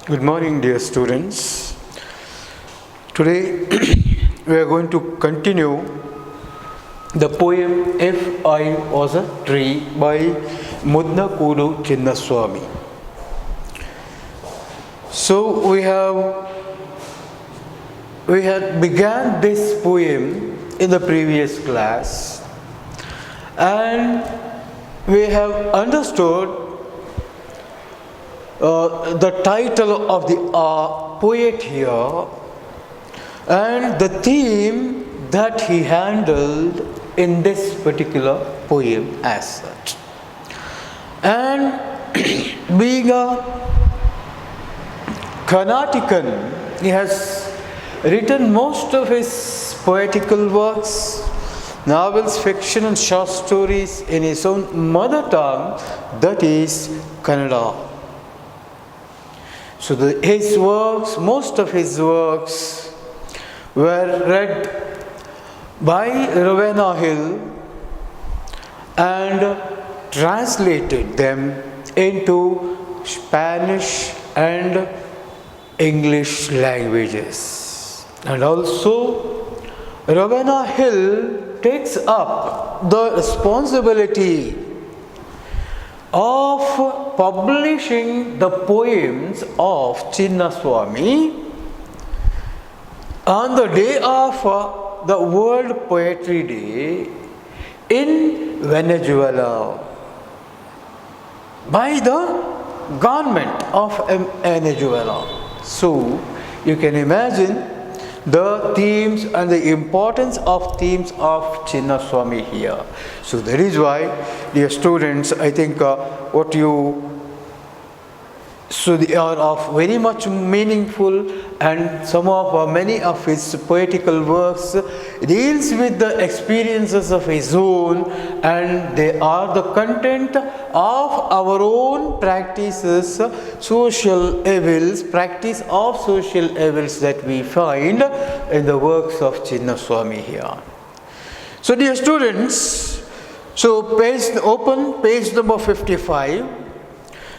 Good morning, dear students. Today we are going to continue the poem If I Was a Tree by Mudnakudu Chinnaswamy. So we had began this poem in the previous class, and we have understood the title of the poet here and the theme that he handled in this particular poem as such. And being a Karnatakan, he has written most of his poetical works, novels, fiction and short stories in his own mother tongue, that is Kannada. So his works, most of his works were read by Davanagere and translated them into Spanish and English languages. And also Davanagere takes up the responsibility of publishing the poems of Chinnaswamy on the day of the World Poetry Day in Venezuela by the government of Venezuela. So you can imagine the themes and the importance of themes of Chinnaswamy here. So that is why, dear students, I think they are of very much meaningful, and many of his poetical works deals with the experiences of his own, and they are the content of our own practices, practice of social evils that we find in the works of Chinnaswamy here. So dear students, open page number 55,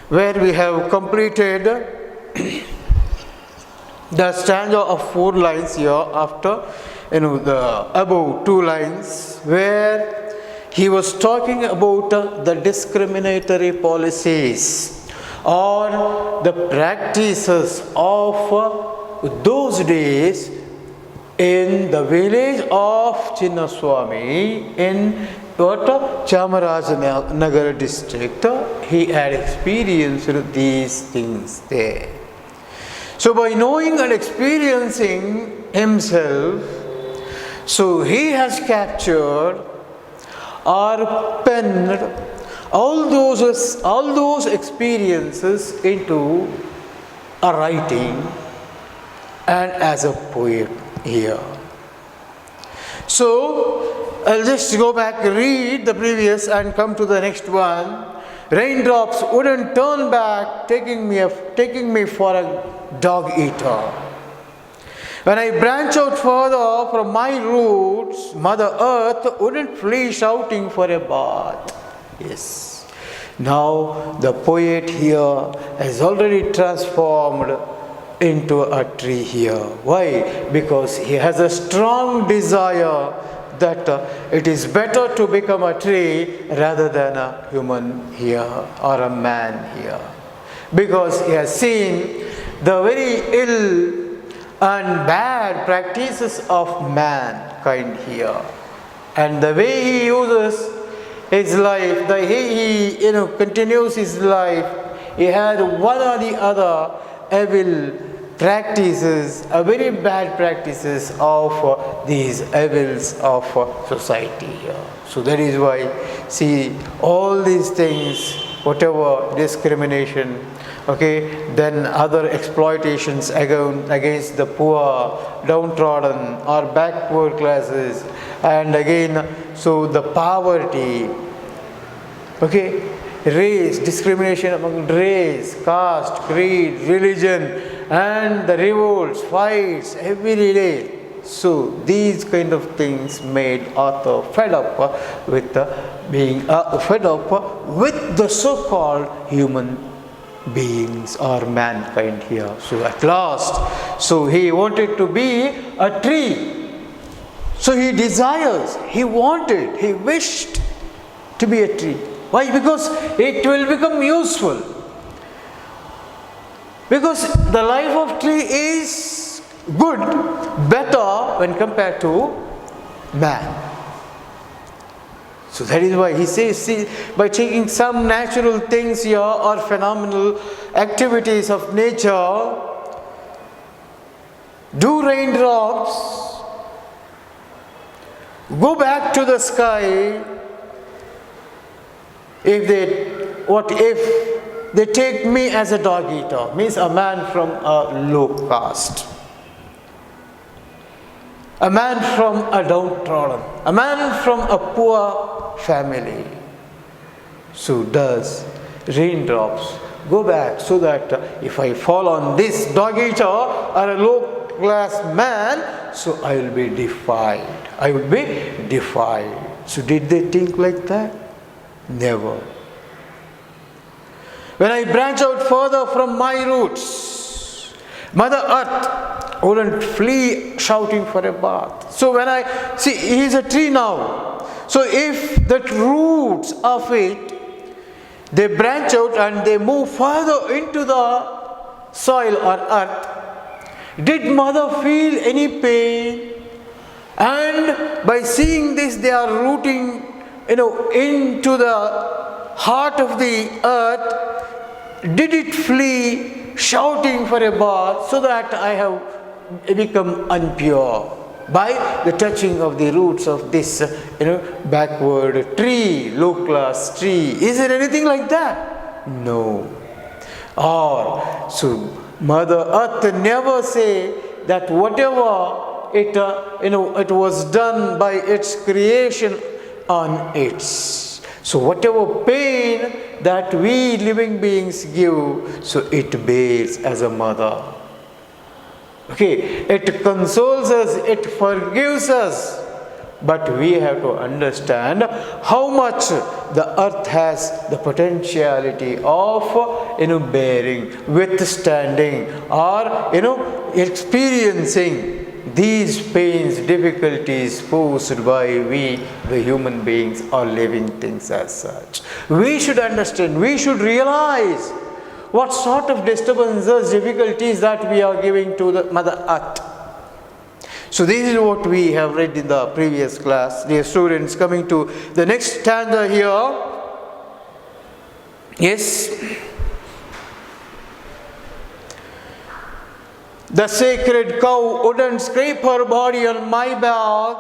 where we have completed the stanza of 4 lines here after the above 2 lines, where he was talking about the discriminatory policies or the practices of those days in the village of Chinnaswamy in Chamarajanagar district. He had experienced these things there. So by knowing and experiencing himself, so he has captured or penned all those experiences into a writing and as a poem here. So I'll just go back, read the previous and come to the next one. Raindrops wouldn't turn back, taking me for a dog eater. When I branch out further from my roots, Mother Earth wouldn't flee shouting for a bath. Yes. Now the poet here has already transformed into a tree here. Why? Because he has a strong desire that it is better to become a tree rather than a human here or a man here. Because he has seen the very ill and bad practices of mankind here. And the way he uses his life, the way he continues his life, he had one or the other evil practices, very bad practices of these evils of society here. So that is why, see, all these things, whatever discrimination, then other exploitations against the poor, downtrodden or backward classes, and again, so the poverty, race, discrimination among race, caste, creed, religion, and the revolts, fights every day. So these kind of things made Arthur fed up with being fed up with the so-called human beings or mankind here. So at last, so he wanted to be a tree. So he desires, he wanted, he wished to be a tree. Why? Because it will become useful. Because the life of tree is good, better when compared to man. So that is why he says, see, by taking some natural things here or phenomenal activities of nature, do raindrops go back to the sky if they take me as a dog eater, means a man from a low caste, a man from a downtrodden, a man from a poor family. So does raindrops go back so that if I fall on this dog eater or a low class man, so I will be defied. I will be defied. So did they think like that? Never. When I branch out further from my roots, Mother Earth wouldn't flee shouting for a bath. So when I see, he is a tree now. So if the roots of it, they branch out and they move further into the soil or earth, did mother feel any pain? And by seeing this, they are rooting, into the heart of the earth. Did it flee shouting for a bath so that I have become impure by the touching of the roots of this, backward tree, low class tree? Is there anything like that? No. Or, so Mother Earth never say that whatever it was done by its creation on its. So whatever pain that we living beings give, so it bears as a mother. Okay, it consoles us, it forgives us, but we have to understand how much the earth has the potentiality of bearing, withstanding, or experiencing these pains, difficulties posed by we, the human beings or living things as such. We should understand, we should realize what sort of disturbances, difficulties that we are giving to the Mother Earth. So this is what we have read in the previous class. Dear students, coming to the next stanza here. Yes. The sacred cow wouldn't scrape her body on my back.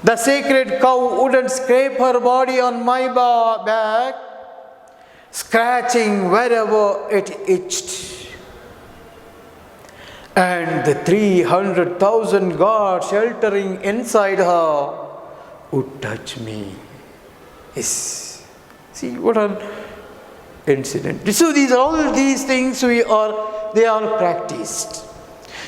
The sacred cow wouldn't scrape her body on my back, scratching wherever it itched. And the 300,000 gods sheltering inside her would touch me. Yes. See what an incident. So all these things they are practiced.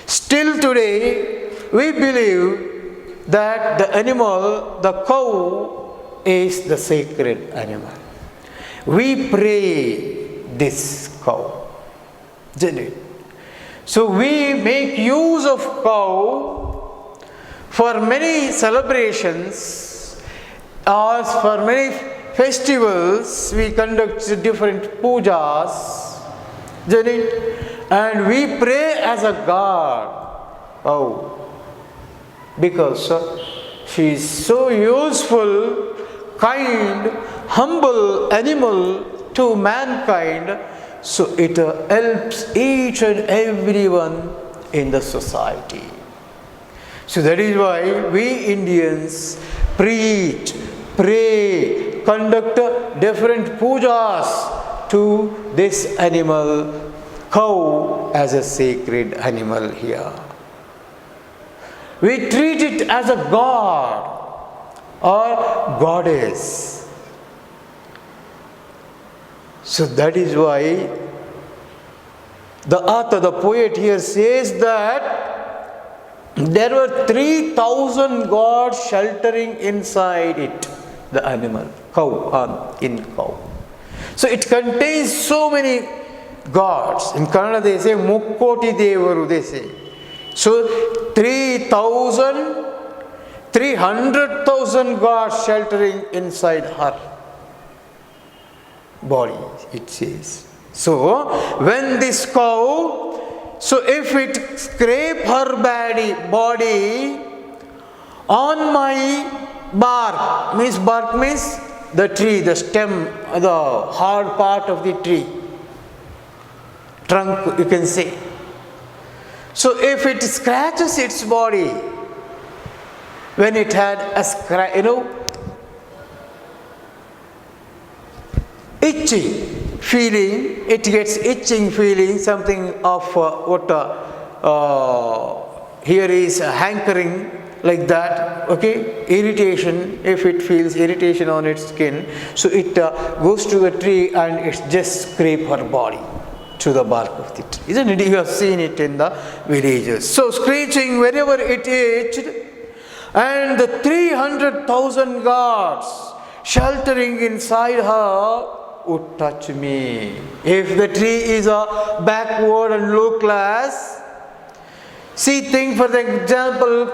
Still today, we believe that the animal, the cow, is the sacred animal. We pray this cow, isn't it? So we make use of cow for many celebrations or for many festivals. We conduct different pujas, isn't it? And we pray as a god. Oh, because she is so useful, kind, humble animal to mankind, so it helps each and everyone in the society. So that is why we Indians preach, pray, conduct different pujas to this animal, cow, as a sacred animal here. We treat it as a god or goddess. So that is why the author, the poet here says that there were 3,000 gods sheltering inside it, the animal, cow, in cow. So it contains so many gods. In Kannada they say Mukkoti Devaru, they say. So 300,000 gods sheltering inside her body, it says. So when this cow, so if it scrape her body on my bark means the tree, the stem, the hard part of the tree, trunk you can say. So if it scratches its body, when it had a scratch, itching feeling, it gets itching feeling, something of here is a hankering, like that, okay, irritation. If it feels irritation on its skin, so it goes to a tree and it just scrape her body to the bark of the tree. Isn't it? You have seen it in the villages. So screeching wherever it itched, and the 300,000 gods sheltering inside her would touch me. If the tree is a backward and low class, see, think for the example,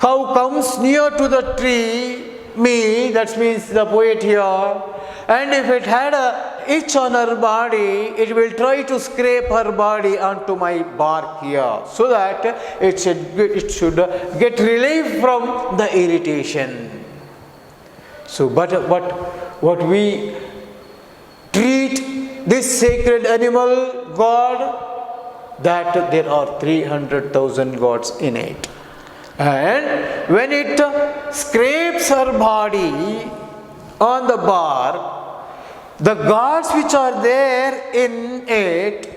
cow comes near to the tree, me, that means the poet here, and if it had a itch on her body, it will try to scrape her body onto my bark here, so that it should get relief from the irritation. So, but what we treat this sacred animal, God, that there are 300,000 gods in it. And when it scrapes her body on the bark, the gods which are there in it,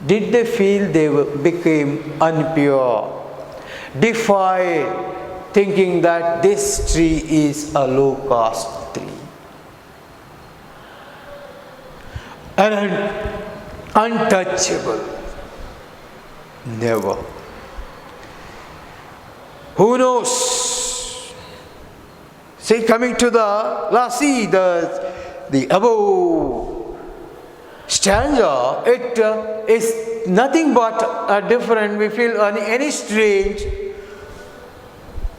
did they feel they became impure, defiled, thinking that this tree is a low caste tree? And untouchable. Never. Who knows? See, coming to the above stanza, it is nothing but different. We feel any strange,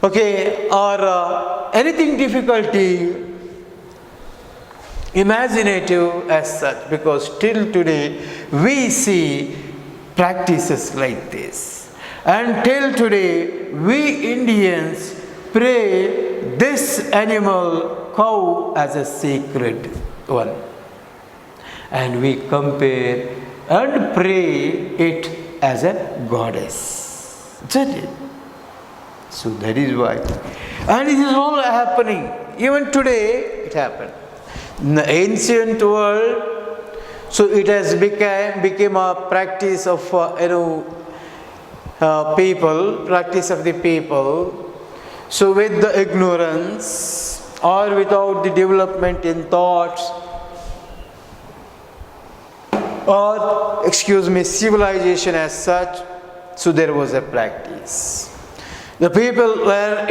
okay, or anything difficulty, imaginative as such, because till today we see practices like this. And till today we Indians pray this animal, cow, as a sacred one. And we compare and pray it as a goddess. Isn't it? So that is why. And it is all happening. Even today it happened. In the ancient world, so it has become a practice of practice of the people. So with the ignorance or without the development in thoughts, or civilization as such, so there was a practice. The people were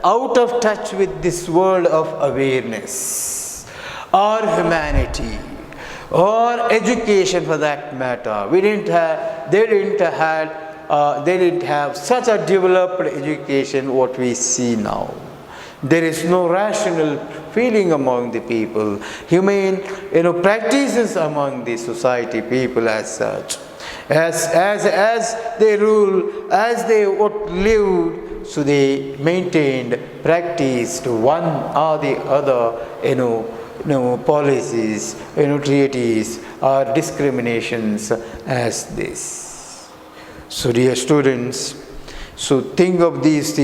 out of touch with this world of awareness or humanity or education for that matter. They didn't have such a developed education what we see now. There is no rational feeling among the people, humane practices among the society people as such. As they rule, as they lived, so they maintained, practiced one or the other, policies, treaties or discriminations as this. So dear students, so think of these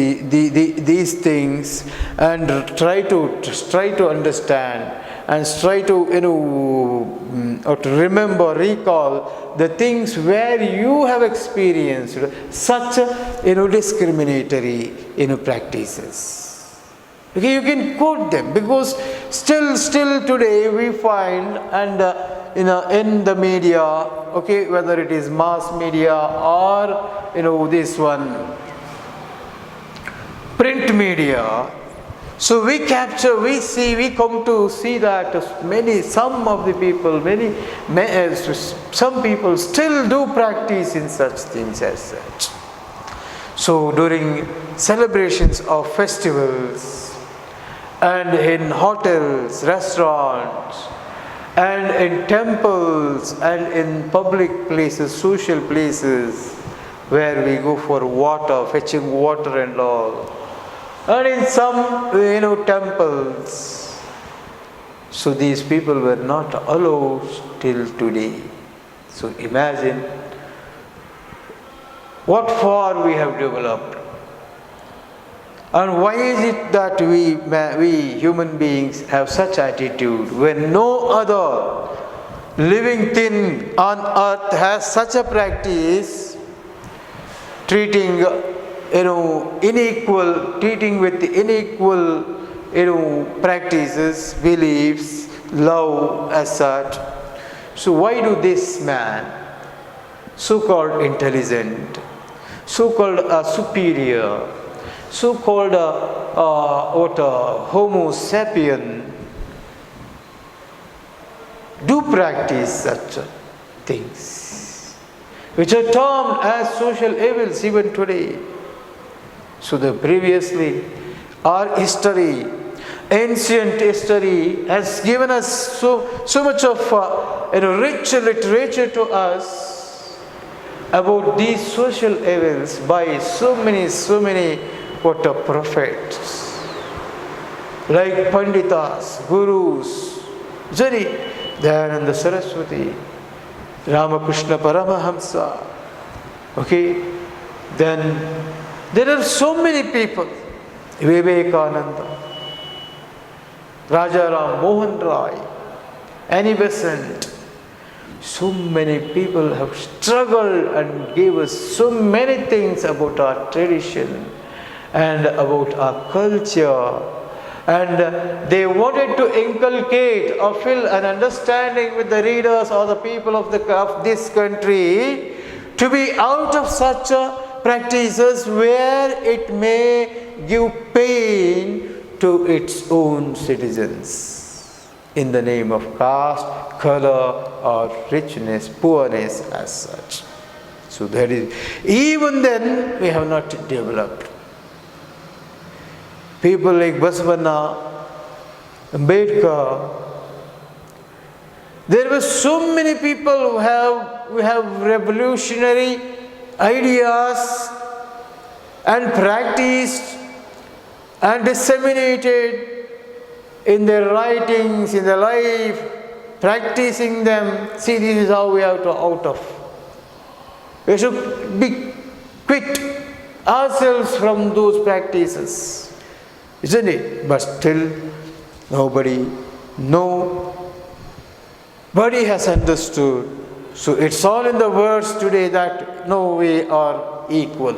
things and try to understand and try to or to remember, recall the things where you have experienced such discriminatory practices. Okay, you can quote them, because still today we find, and in the media, okay, whether it is mass media or this one print media, So we capture, we come to see that some of the people, some people still do practice in such things as such. So during celebrations of festivals, and in hotels, restaurants, and in temples, and in public places, social places, where we go for water, fetching water and all, and in some, temples. So these people were not allowed till today. So imagine what far we have developed. And why is it that we human beings have such attitude when no other living thing on earth has such a practice, treating with unequal practices, beliefs, love as such. So why do this man, so-called intelligent, so-called superior, so-called Homo sapien, do practice such things, which are termed as social evils even today? So previously, our history, ancient history, has given us so much of rich literature to us about these social evils by so many prophets, like Panditas, Gurus, Dayananda Saraswati, Ramakrishna Paramahamsa. Okay, then there are so many people, Vivekananda, Rajaram Mohan Rai, Annie Besant. So many people have struggled and gave us so many things about our tradition and about our culture, and they wanted to inculcate or fill an understanding with the readers or the people of this country to be out of such practices where it may give pain to its own citizens in the name of caste, color, or richness, poorness as such. So that is, even then we have not developed. People like Basavana, Ambedkar, there were so many people who have revolutionary ideas and practiced and disseminated in their writings, in their life, practicing them. See, this is how we have to out of. We should quit ourselves from those practices, isn't it? But still, nobody has understood. So it's all in the words today that no, we are equal.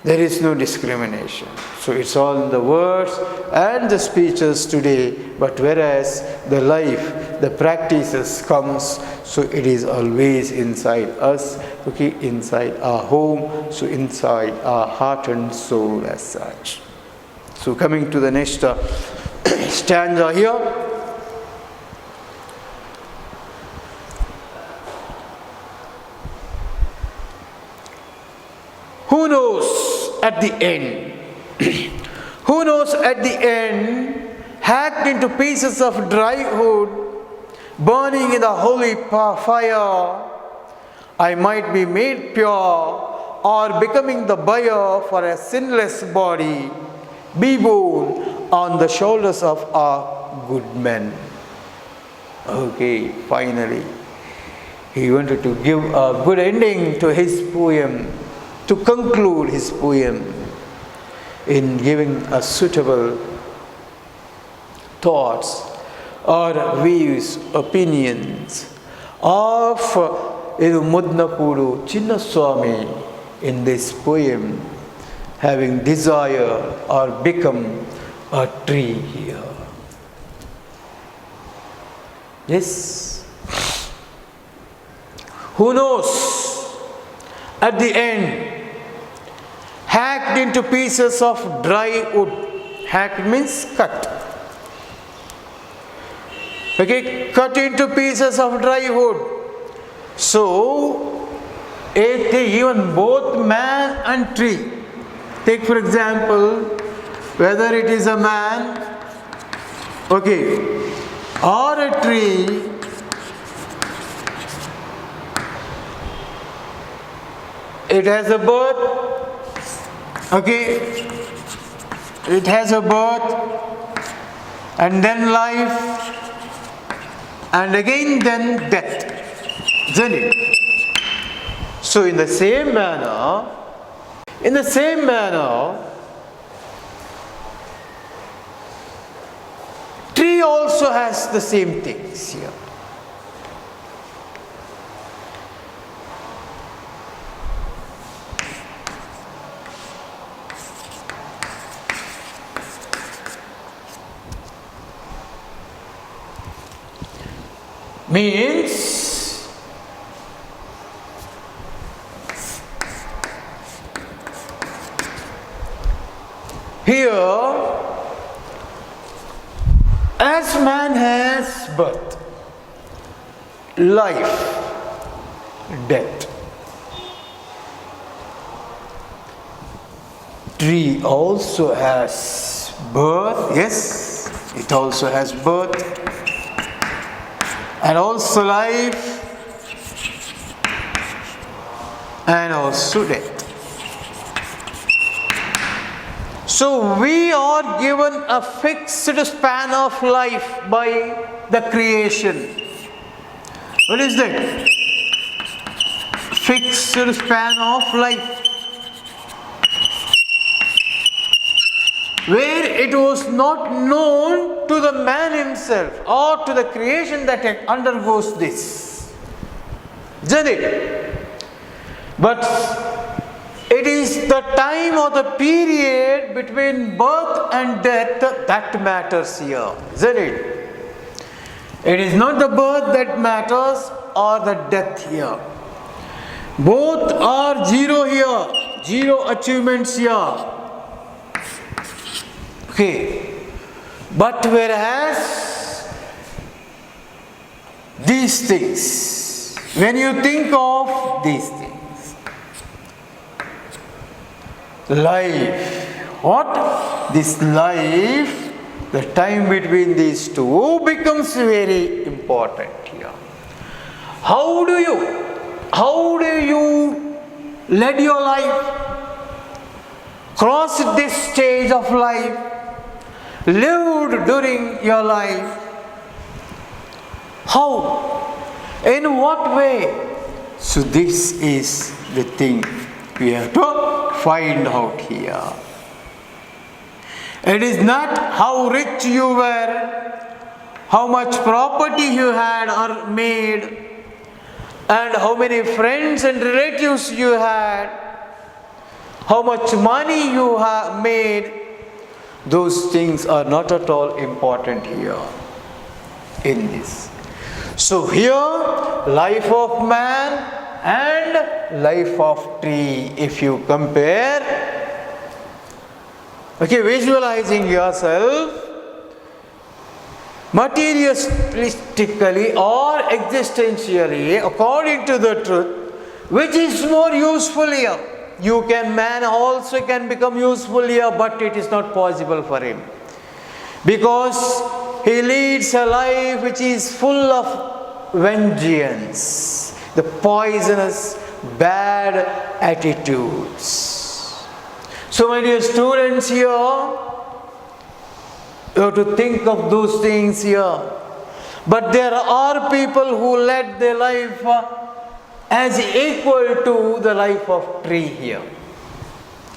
There is no discrimination. So it's all in the words and the speeches today, but whereas the life, the practices comes, so it is always inside us, okay, inside our home, so inside our heart and soul as such. So coming to the next stanza here. Who knows at the end? Who knows at the end, hacked into pieces of dry wood, burning in the holy fire, I might be made pure, or becoming the buyer for a sinless body, be borne on the shoulders of our good men. Okay, finally, he wanted to give a good ending to his poem, to conclude his poem in giving us suitable thoughts or views, opinions of Mudnapuru Chinnaswamy in this poem, having desire or become a tree here. Yes. Who knows? At the end, hacked into pieces of dry wood, Hack means cut. Okay, cut into pieces of dry wood. So, even both man and tree. Take for example, whether it is a man, okay, or a tree, it has a birth, okay, it has a birth, and then life, and again then death, isn't it? So in the same manner, tree also has the same things here. Means here, as man has birth, life, death, tree also has birth, yes, it also has birth, and also life, and also death. So we are given a fixed span of life by the creation. What is that? Fixed span of life. Where it was not known to the man himself or to the creation that it undergoes this. Isn't it? But it is the time or the period between birth and death that matters here, isn't it? It is not the birth that matters or the death here. Both are zero here, zero achievements here. Okay. But whereas these things, when you think of these things, life, what? This life, the time between these two becomes very important here. How do you lead your life, cross this stage of life, lived during your life? How? In what way? So this is the thing we have to find out here. It is not how rich you were, how much property you had or made, and how many friends and relatives you had, how much money you have made. Those things are not at all important here in this. So here, life of man and life of tree, if you compare, okay, visualizing yourself, materialistically or existentially, according to the truth, which is more useful here? Man also can become useful here, but it is not possible for him, because he leads a life which is full of vengeance, the poisonous, bad attitudes. So my dear students here, you have to think of those things here. But there are people who led their life as equal to the life of tree here.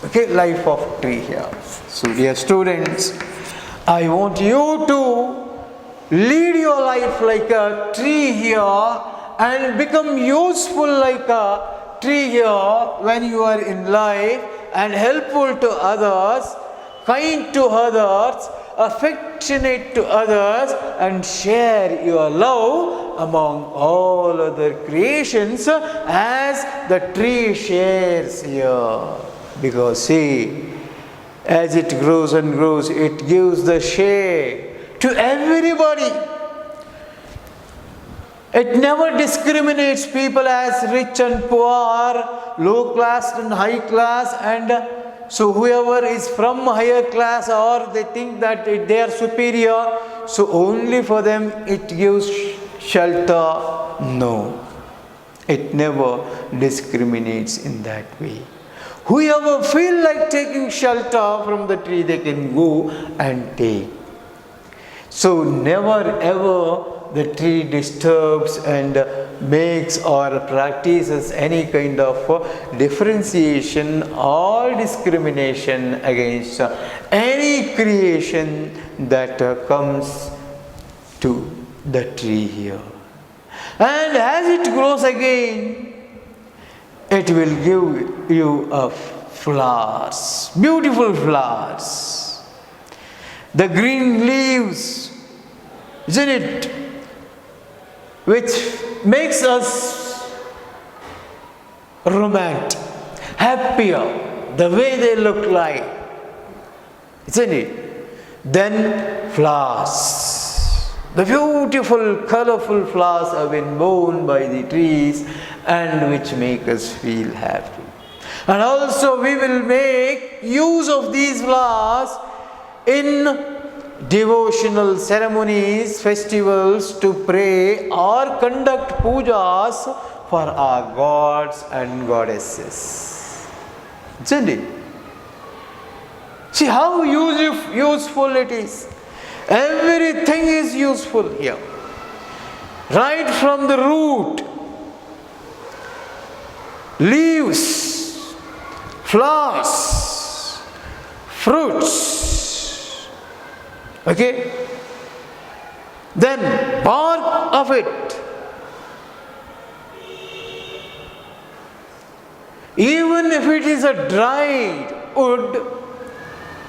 Okay, life of tree here. So dear students, I want you to lead your life like a tree here and become useful like a tree here when you are in life, and helpful to others, kind to others, affectionate to others, and share your love among all other creations as the tree shares here. Because see, As it grows and grows, it gives the shade to everybody. It never discriminates people as rich and poor, low class and high class, and so whoever is from higher class or they think that they are superior, so only for them it gives shelter. No, it never discriminates in that way. Whoever feel like taking shelter from the tree, they can go and take. So never ever the tree disturbs and makes or practices any kind of differentiation or discrimination against any creation that comes to the tree here. And as it grows again, it will give you flowers, beautiful flowers. The green leaves, isn't it? Which makes us romantic, happier, the way they look like, isn't it? Then flowers. The beautiful, colorful flowers have been borne by the trees and which make us feel happy. And also we will make use of these flowers in devotional ceremonies, festivals, to pray or conduct pujas for our gods and goddesses. Isn't it? See how useful it is. Everything is useful here. Right from the root, leaves, flowers, fruits. Okay? Then bark of it. Even if it is a dried wood,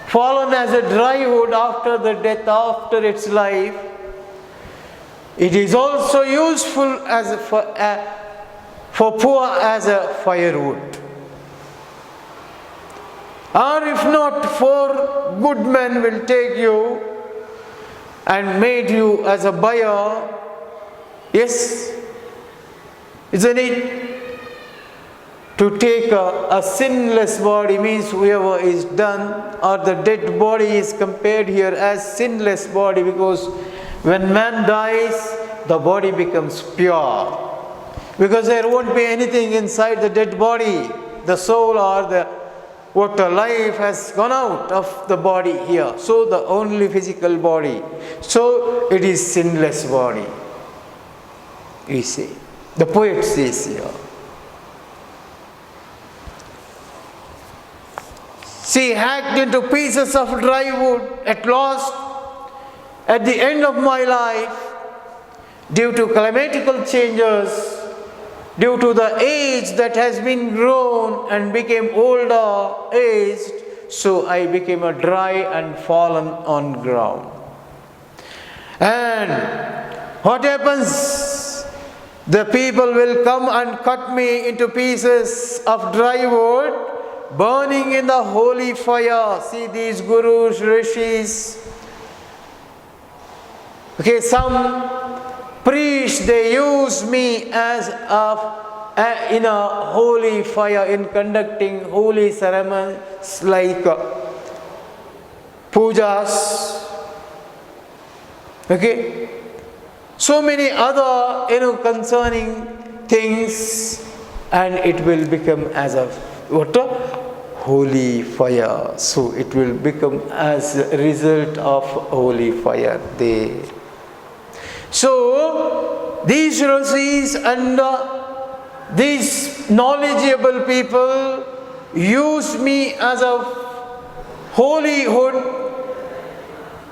fallen as a dry wood after the death, after its life, it is also useful as for poor as a firewood. Or if not, four good men will take you and made you as a buyer. Yes, isn't it? To take a sinless body means whoever is done, or the dead body is compared here as sinless body, because when man dies, the body becomes pure. Because there won't be anything inside the dead body. The soul or the life has gone out of the body here. So the only physical body. So it is sinless body. You see. The poet says here. See, hacked into pieces of dry wood, at last, at the end of my life, due to climatical changes, due to the age that has been grown and became older, aged, so I became a dry and fallen on ground. And what happens? The people will come and cut me into pieces of dry wood, burning in the holy fire. See these gurus, rishis. Okay, some priests, they use me as in a holy fire, in conducting holy ceremonies like pujas. Okay, so many other concerning things, and it will become as a holy fire. So it will become as a result of holy fire there. So these rishis and these knowledgeable people use me as a holy wood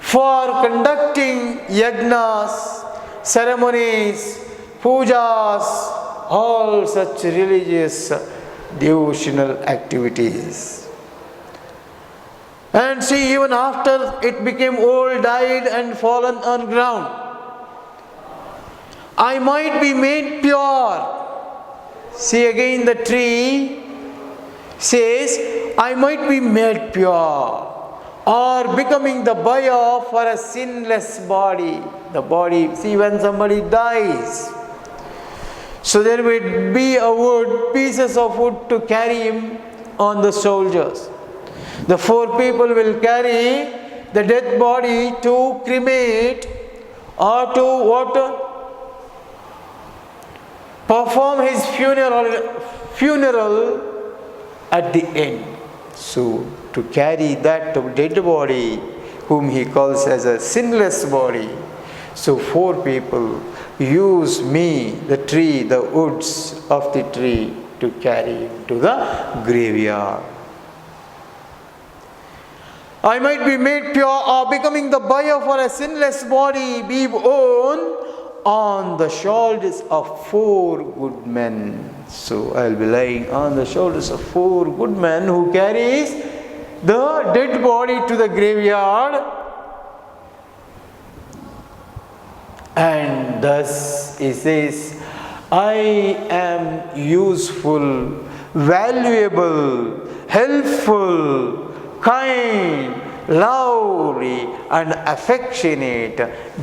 for conducting yajnas, ceremonies, pujas, all such religious devotional activities. And see, even after it became old, died and fallen on ground, I might be made pure. See again the tree says, I might be made pure. or becoming the buyer for a sinless body. The body, see, when somebody dies, so there would be a wood, pieces of wood to carry him on the shoulders. The 4 people will carry the dead body to cremate or to perform his funeral at the end. So to carry that dead body, whom he calls as a sinless body, so 4 people use me, the tree, the woods of the tree, to carry him to the graveyard. I might be made pure or becoming the buyer for a sinless body, be borne on the shoulders of 4 good men. So I will be lying on the shoulders of 4 good men who carries the dead body to the graveyard, and thus he says, I am useful, valuable, helpful, kind, lovely and affectionate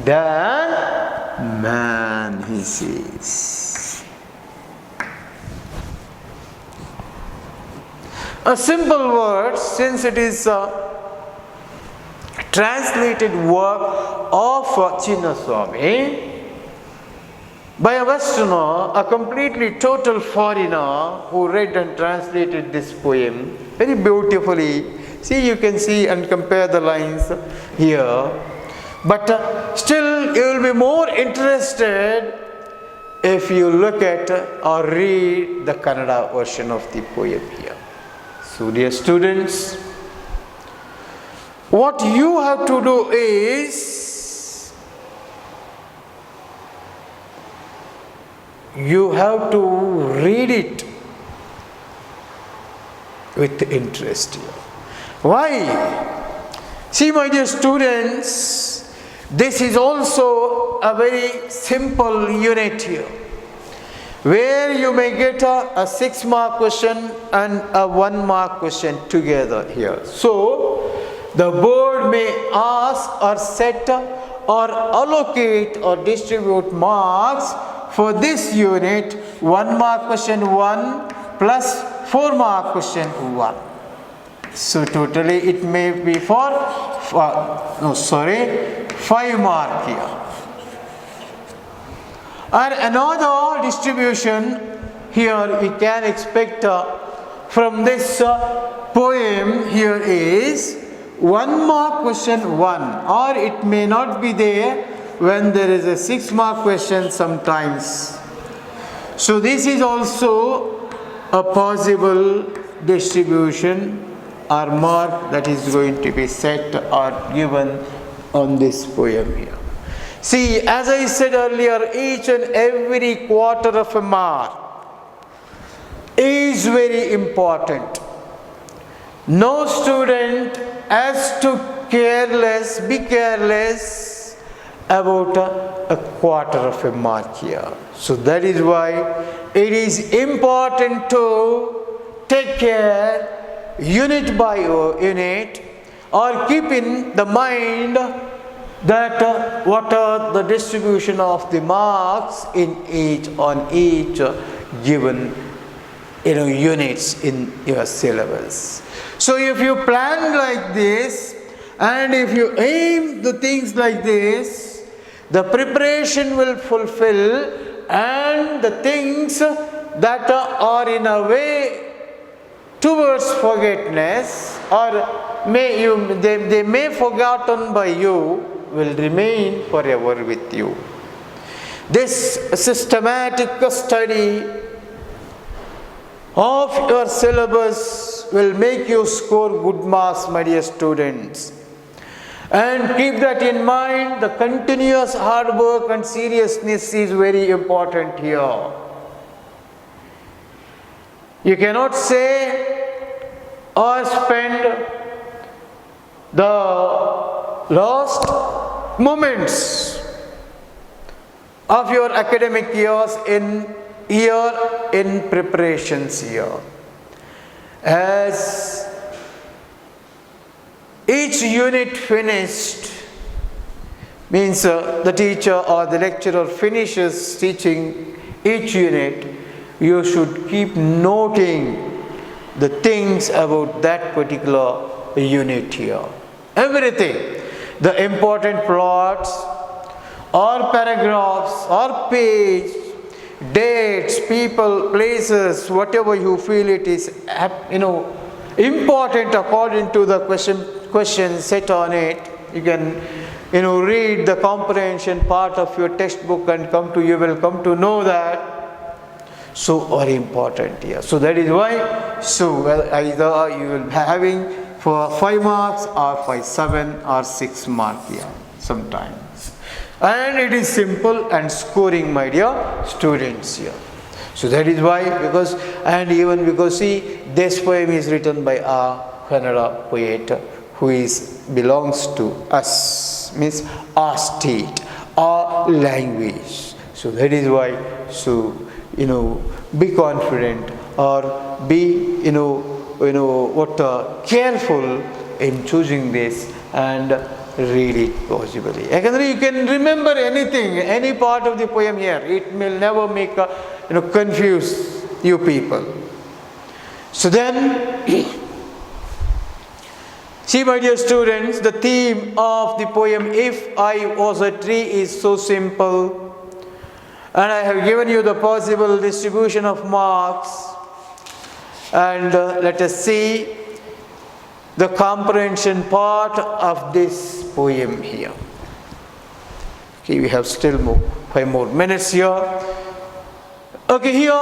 than man, he says. A simple word, since it is a translated work of Chinnaswamy by a Westerner, a completely total foreigner who read and translated this poem very beautifully. See, you can see and compare the lines here. But still, you will be more interested if you look at or read the Kannada version of the poem here. So, dear students, what you have to do is, you have to read it with interest here. Why? See, my dear students, this is also a very simple unit here, where you may get a 6-mark question and a 1-mark question together here. So, the board may ask or set or allocate or distribute marks for this unit, 1-mark question 1 plus 4-mark question 1. So totally it may be for 5 mark here. And another distribution here we can expect from this poem here is 1-mark question 1, or it may not be there when there is a 6-mark question sometimes. So this is also a possible distribution or mark that is going to be set or given on this poem here. See, as I said earlier, each and every quarter of a mark is very important. No student has to be careless about a quarter of a mark here. So that is why it is important to take care unit by unit, or keep in the mind that what are the distribution of the marks on each given units in your syllabus. So if you plan like this and if you aim the things like this, the preparation will fulfill, and the things that are in a way towards forgetfulness, or they may forgotten by you, will remain forever with you. This systematic study of your syllabus will make you score good marks, my dear students. And keep that in mind, the continuous hard work and seriousness is very important here. You cannot say or spend the last moments of your academic years in preparations here. As each unit finished means the teacher or the lecturer finishes teaching each unit, you should keep noting the things about that particular unit here. Everything, the important plots or paragraphs or page, dates, people, places, whatever you feel it is, important according to the question set on it. You can, read the comprehension part of your textbook and you will come to know that. So very important here. So that is why, either you will be having for 5 marks or for 7 or 6 marks here sometimes. And it is simple and scoring, my dear students here. So that is why, because see, this poem is written by a Kannada poet who belongs to us, means our state, our language. So that is why, be confident or be, careful in choosing this and read it possibly. You can remember anything, any part of the poem here. It will never make confuse you people. So then, see, my dear students, the theme of the poem If I Was a Tree is so simple. And I have given you the possible distribution of marks. And let us see the comprehension part of this poem here. Okay, we have still 5 more minutes here. Okay, here,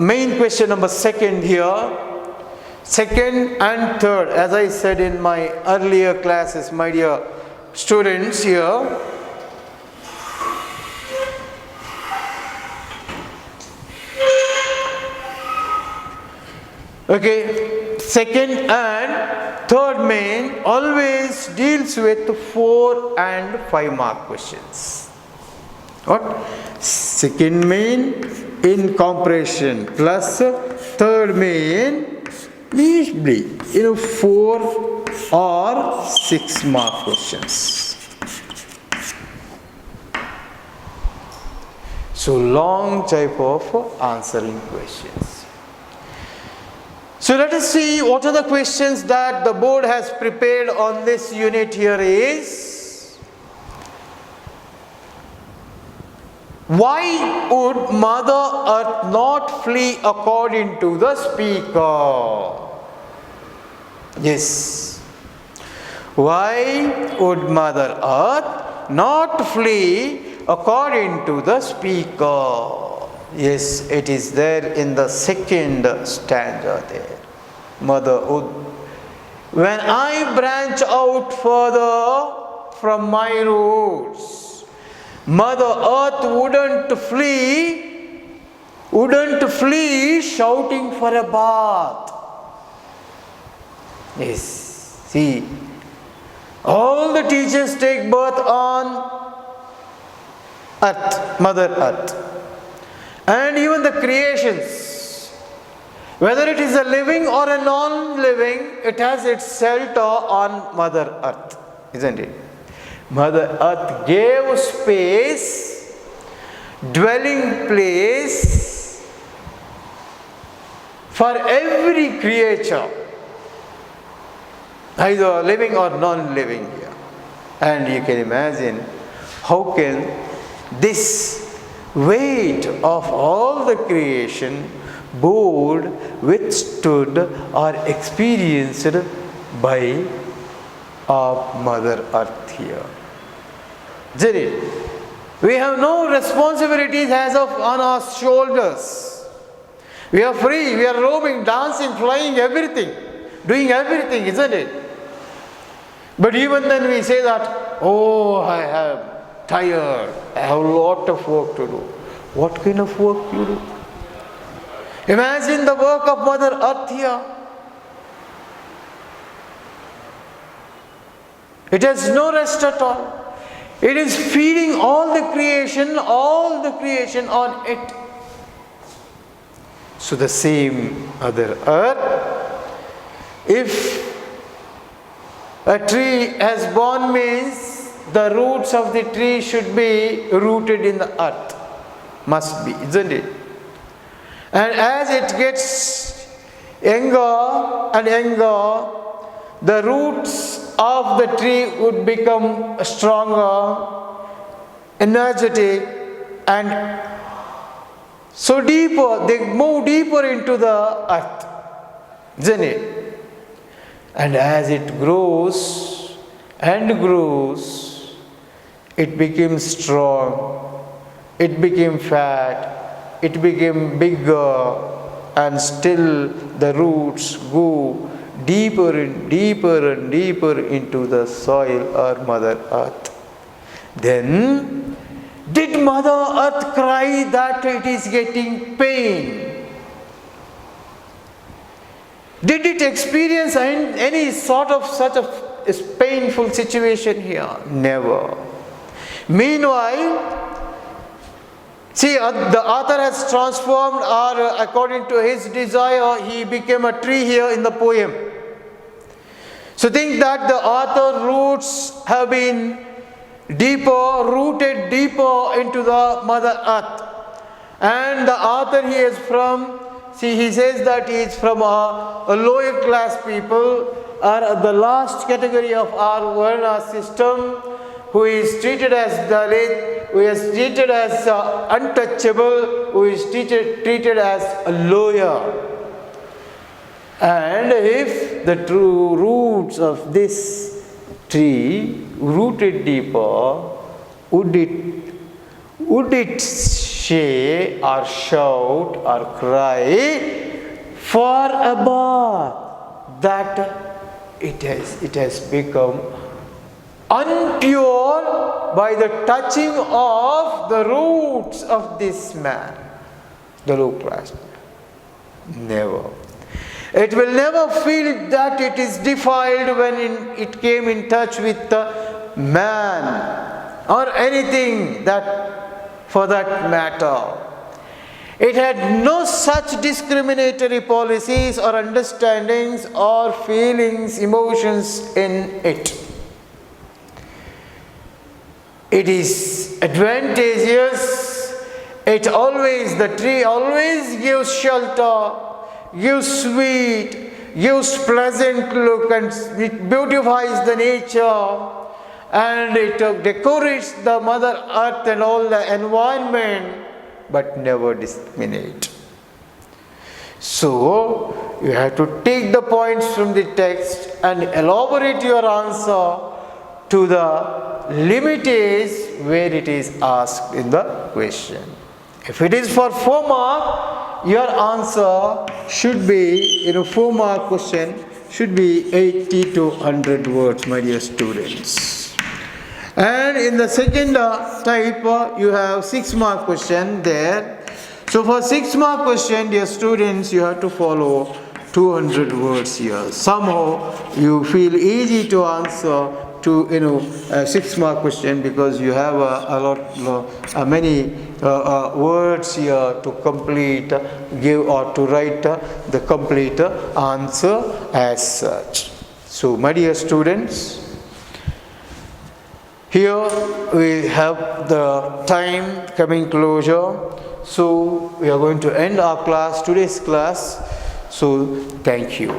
main question number 2 here. 2nd and 3rd, as I said in my earlier classes, my dear students here. Okay, 2nd and 3rd main always deals with 4 and 5 mark questions. What? 2nd main in comprehension plus 3rd main usually 4 or 6 mark questions. So long type of answering questions. So let us see what are the questions that the board has prepared on this unit here is, why would Mother Earth not flee according to the speaker? Yes. Why would Mother Earth not flee according to the speaker? Yes, it is there in the 2nd stanza there. Mother would, when I branch out further from my roots, Mother Earth wouldn't flee shouting for a bath. Yes, see, all the teachers take birth on Earth, Mother Earth. And even the creations, whether it is a living or a non-living, it has its shelter on Mother Earth, isn't it? Mother Earth gave space, dwelling place for every creature, either living or non-living here. And you can imagine how can this weight of all the creation bore withstood or experienced by our Mother Earth here. Isn't it? We have no responsibilities on our shoulders. We are free, we are roaming, dancing, flying, everything, doing everything, isn't it? But even then we say that, oh, I have tired, I have a lot of work to do. What kind of work you do? Imagine the work of Mother Earth here. It has no rest at all. It is feeding all the creation on it. So the same other earth. If a tree has born means the roots of the tree should be rooted in the earth. Must be, isn't it? And as it gets younger and younger, the roots of the tree would become stronger, energetic, and so deeper, they move deeper into the earth, isn't it? And as it grows and grows, it becomes strong, it became fat, it became bigger, and still the roots go deeper and deeper and deeper into the soil or Mother Earth. Then, did Mother Earth cry that it is getting pain? Did it experience any sort of such a painful situation here? Never. Meanwhile, see, the author has transformed, or according to his desire, he became a tree here in the poem. So think that the author's roots have been rooted deeper into the Mother Earth. And the author he is from, see, he says that he is from a lower class people, or the last category of our Varna system, who is treated as Dalit, who is treated as untouchable, who is treated as a lower. And if the true roots of this tree rooted deeper, would it say or shout or cry for a bath that it has become unpure by the touching of the roots of this man, the low class man? Never. It will never feel that it is defiled when it came in touch with the man or anything that for that matter. It had no such discriminatory policies or understandings or feelings, emotions in it. It is advantageous. The tree always gives shelter, gives sweet, gives pleasant look, and it beautifies the nature, and it decorates the Mother Earth and all the environment, but never discriminate. So you have to take the points from the text and elaborate your answer to the limits where it is asked in the question. If it is for 4 marks, your answer should be, 4 mark question should be 80 to 100 words, my dear students. And in the second type, you have 6 mark question there. So for 6 mark question, dear students, you have to follow 200 words here. Somehow you feel easy to answer to 6 mark question because you have many words here to complete, give or to write the complete answer as such. So my dear students, here we have the time coming closure. So we are going to end our class, today's class. So thank you.